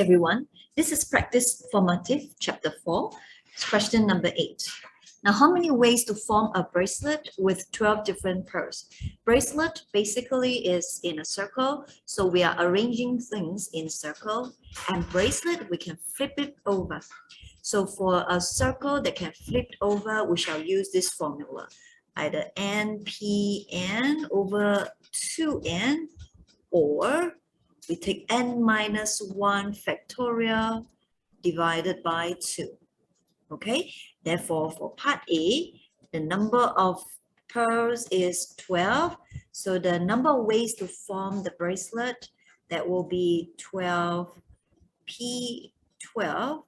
everyone, this is Practice Formative, Chapter 4, question number 8. Now, how many ways to form a bracelet with 12 different pearls? Bracelet basically is in a circle, so we are arranging things in circle, and bracelet, we can flip it over. So for a circle that can flip over, we shall use this formula, either npn over 2n, or we take n minus 1 factorial divided by 2. Okay, therefore for part A, the number of pearls is 12. So the number of ways to form the bracelet, that will be 12p12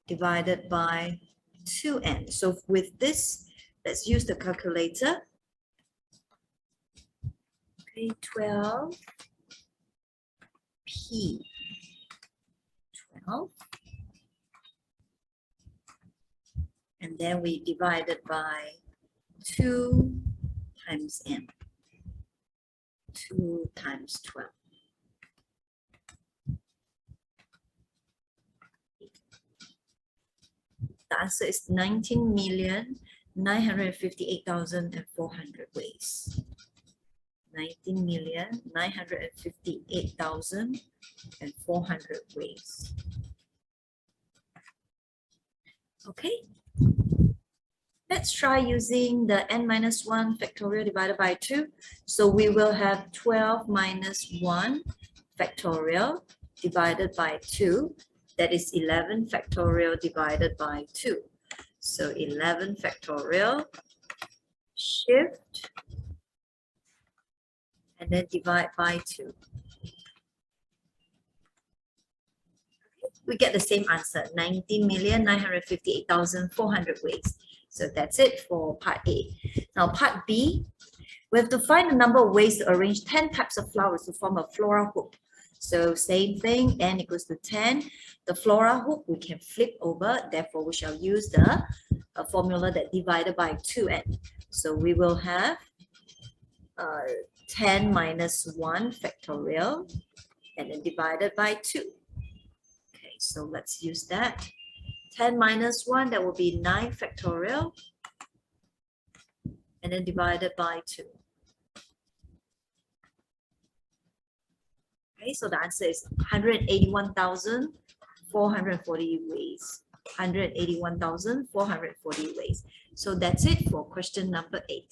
divided by 2n. So with this, let's use the calculator. Okay, 12p12, and then we divide it by 2 times n, 2 times 12. The answer is 19,958,400 ways. 19,958,400 ways. Okay, let's try using the n minus 1 factorial divided by 2. So we will have 12 minus 1 factorial divided by 2. That is 11 factorial divided by 2. So 11 factorial, shift, and then divide by 2. We get the same answer, 19,958,400 ways. So that's it for part A. Now part B, we have to find the number of ways to arrange 10 types of flowers to form a floral hoop. So same thing, n equals to 10. The floral hoop we can flip over, therefore we shall use the formula that divided by 2n. So we will have 10 minus 1 factorial and then divided by 2. Okay, so let's use that. 10 minus 1, that will be 9 factorial and then divided by 2. Okay, so the answer is 181,440 ways. 181,440 ways. So that's it for question number 8.